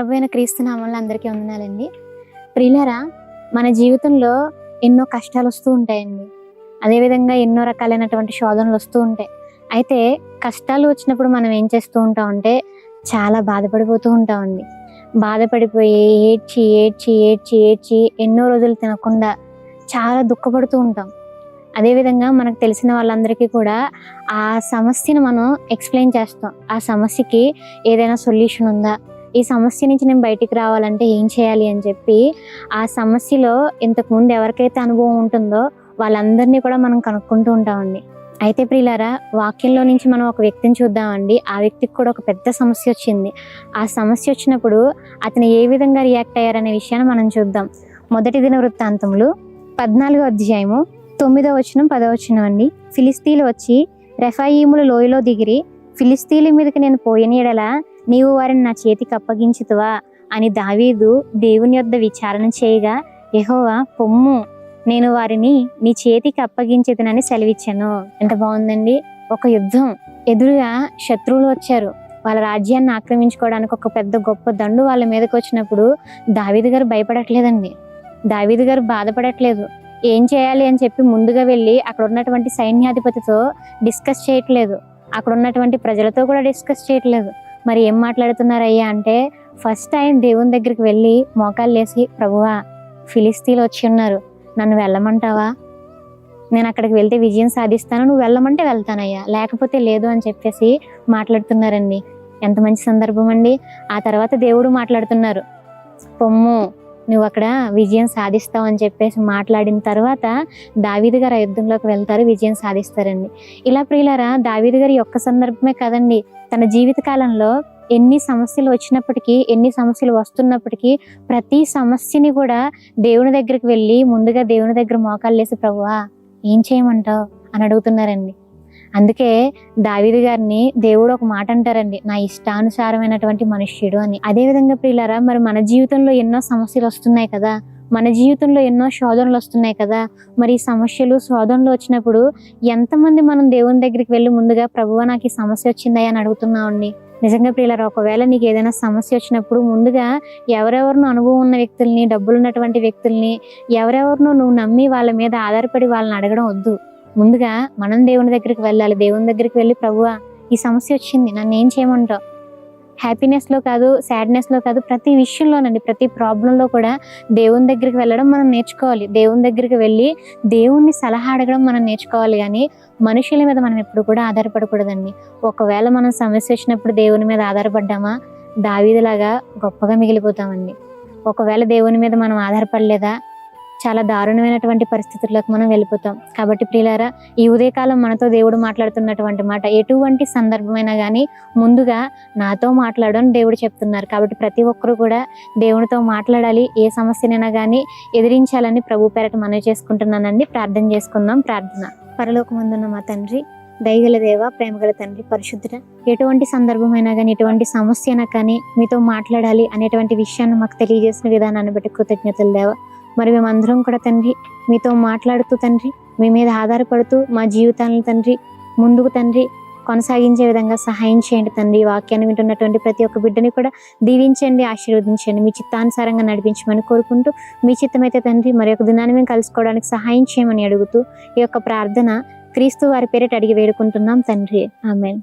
ప్రభు అయిన క్రీస్తు నామంలో అందరికీ వందనాలండి. ప్రియులారా, మన జీవితంలో ఎన్నో కష్టాలు వస్తూ ఉంటాయండి. అదేవిధంగా ఎన్నో రకాలైనటువంటి శోధనలు వస్తూ ఉంటాయి. అయితే కష్టాలు వచ్చినప్పుడు మనం ఏం చేస్తూ ఉంటామంటే చాలా బాధపడిపోతూ ఉంటామండి. బాధపడిపోయి ఏడ్చి ఏడ్చి ఏడ్చి ఏడ్చి ఎన్నో రోజులు తినకుండా చాలా దుఃఖపడుతూ ఉంటాం. అదేవిధంగా మనకు తెలిసిన వాళ్ళందరికీ కూడా ఆ సమస్యను మనం ఎక్స్ప్లెయిన్ చేస్తాం. ఆ సమస్యకి ఏదైనా సొల్యూషన్ ఉందా, ఈ సమస్య నుంచి నేను బయటికి రావాలంటే ఏం చేయాలి అని చెప్పి ఆ సమస్యలో ఇంతకుముందు ఎవరికైతే అనుభవం ఉంటుందో వాళ్ళందరినీ కూడా మనం కనుక్కుంటూ ఉంటామండి. అయితే ప్రియులారా, వాక్యంలో నుంచి మనం ఒక వ్యక్తిని చూద్దామండి. ఆ వ్యక్తికి కూడా ఒక పెద్ద సమస్య వచ్చింది. ఆ సమస్య వచ్చినప్పుడు అతను ఏ విధంగా రియాక్ట్ అయ్యారనే విషయాన్ని మనం చూద్దాం. మొదటి దినవృత్తాంతములు 14వ అధ్యాయము 9వ వచనం 10వ వచనం అండి. ఫిలిస్తీన్లు వచ్చి రెఫాయీముల లోయలో దిగిరి, ఫిలిస్తీన్ల మీదకి నేను పోయిన యెడల నీవు వారిని నా చేతికి అప్పగించుతువా అని దావీదు దేవుని యొద్ద విచారణ చేయగా, యెహోవా పొమ్ము, నేను వారిని నీ చేతికి అప్పగించేదనని సెలవిచ్చాను. ఎంత బాగుందండి. ఒక యుద్ధం, ఎదురుగా శత్రువులు వచ్చారు. వాళ్ళ రాజ్యాన్ని ఆక్రమించుకోవడానికి ఒక పెద్ద గొప్ప దండు వాళ్ళ మీదకి వచ్చినప్పుడు దావీదు గారు భయపడట్లేదండి. దావీదు గారు బాధపడట్లేదు. ఏం చేయాలి అని చెప్పి ముందుగా వెళ్ళి అక్కడ ఉన్నటువంటి సైన్యాధిపతితో డిస్కస్ చేయట్లేదు. అక్కడ ఉన్నటువంటి ప్రజలతో కూడా డిస్కస్ చేయట్లేదు. మరి ఏం మాట్లాడుతున్నారయ్యా అంటే, ఫస్ట్ ఆయన దేవుని దగ్గరికి వెళ్ళి మోకాళ్ళు వేసి, ప్రభువా, ఫిలిస్తీన్లు వచ్చి ఉన్నారు, నన్ను వెళ్ళమంటావా? నేను అక్కడికి వెళ్తే విజయం సాధిస్తాను, నువ్వు వెళ్ళమంటే వెళ్తానయ్యా, లేకపోతే లేదు అని చెప్పేసి మాట్లాడుతున్నారండి. ఎంత మంచి సందర్భం అండి. ఆ తర్వాత దేవుడు మాట్లాడుతున్నారు, పొమ్ము, నువ్వు అక్కడ విజయం సాధిస్తావు అని చెప్పేసి మాట్లాడిన తర్వాత దావీదు గారు ఆ యుద్ధంలోకి వెళ్తారు, విజయం సాధిస్తారండి. ఇలా ప్రియులారా, దావీదు గారి ఒక్క సందర్భమే కాదండి, తన జీవిత కాలంలో ఎన్ని సమస్యలు వచ్చినప్పటికీ, ఎన్ని సమస్యలు వస్తున్నప్పటికీ ప్రతి సమస్యని కూడా దేవుని దగ్గరికి వెళ్ళి ముందుగా దేవుని దగ్గర మోకాళ్ళు వేసి, ప్రభువా ఏం చేయమంటావు అని అడుగుతున్నారండి. అందుకే దావీదు గారిని దేవుడు ఒక మాట అంటారండి, నా ఇష్టానుసారమైనటువంటి మనుష్యుడు అని. అదే విధంగా ప్రియులారా, మరి మన జీవితంలో ఎన్నో సమస్యలు వస్తున్నాయి కదా, మన జీవితంలో ఎన్నో శోధనలు వస్తున్నాయి కదా. మరి ఈ సమస్యలు శోధనలు వచ్చినప్పుడు ఎంతమంది మనం దేవుని దగ్గరికి వెళ్ళి ముందుగా ప్రభువా నాకు ఈ సమస్య వచ్చిందా అని అడుగుతున్నామండి. నిజంగా ప్రియులారా, ఒకవేళ నీకు ఏదైనా సమస్య వచ్చినప్పుడు ముందుగా ఎవరెవరినో అనుభవం ఉన్న వ్యక్తుల్ని, డబ్బులు ఉన్నటువంటి వ్యక్తుల్ని, ఎవరెవరినో నువ్వు నమ్మి వాళ్ళ మీద ఆధారపడి వాళ్ళని అడగడం వద్దు. ముందుగా మనం దేవుని దగ్గరికి వెళ్ళాలి. దేవుని దగ్గరికి వెళ్ళి, ప్రభువా ఈ సమస్య వచ్చింది, నన్ను ఏం చేయమంటావు? హ్యాపీనెస్లో కాదు, సాడ్నెస్లో కాదు, ప్రతి విషయంలోనండి, ప్రతి ప్రాబ్లంలో కూడా దేవుని దగ్గరికి వెళ్ళడం మనం నేర్చుకోవాలి. దేవుని దగ్గరికి వెళ్ళి దేవుణ్ణి సలహా అడగడం మనం నేర్చుకోవాలి. కానీ మనుషుల మీద మనం ఎప్పుడు కూడా ఆధారపడకూడదండి. ఒకవేళ మనం సమస్య వచ్చినప్పుడు దేవుని మీద ఆధారపడ్డామా, దావీదులాగా గొప్పగా మిగిలిపోతామండి. ఒకవేళ దేవుని మీద మనం ఆధారపడలేదా, చాలా దారుణమైనటువంటి పరిస్థితుల్లోకి మనం వెళ్ళిపోతాం. కాబట్టి ప్రియులారా, ఈ ఉదయకాలం మనతో దేవుడు మాట్లాడుతున్నటువంటి మాట, ఎటువంటి సందర్భమైనా కానీ ముందుగా నాతో మాట్లాడని దేవుడు చెప్తున్నారు. కాబట్టి ప్రతి ఒక్కరూ కూడా దేవునితో మాట్లాడాలి. ఏ సమస్యనైనా కానీ ఎదిరించాలని ప్రభు పేరట మనవి చేసుకుంటున్నానండి. ప్రార్థన చేసుకుందాం. ప్రార్థన. పరలోకమందున్న మా తండ్రి, దయగల దేవ, ప్రేమగల తండ్రి, పరిశుద్ధుడ, ఎటువంటి సందర్భమైనా కానీ, ఎటువంటి సమస్య అయినా కానీ మీతో మాట్లాడాలి అనేటువంటి విషయాన్ని మాకు తెలియజేసిన విధానాన్ని బట్టి కృతజ్ఞతలు దేవ. మరి మేమందరం కూడా తండ్రి మీతో మాట్లాడుతూ తండ్రి, మీ మీద ఆధారపడుతూ మా జీవితాలను తండ్రి ముందుకు తండ్రి కొనసాగించే విధంగా సహాయం చేయండి తండ్రి. వాక్యాన్ని వింటున్నటువంటి ప్రతి ఒక్క బిడ్డని కూడా దీవించండి, ఆశీర్వదించండి, మీ చిత్తానుసారంగా నడిపించమని కోరుకుంటూ, మీ చిత్తమైతే తండ్రి మరి ఒక దినాన్ని మేము కలుసుకోవడానికి సహాయం చేయమని అడుగుతూ ఈ యొక్క ప్రార్థన క్రీస్తు వారి పేరిట అడిగి వేడుకుంటున్నాం తండ్రి. ఆమేన్.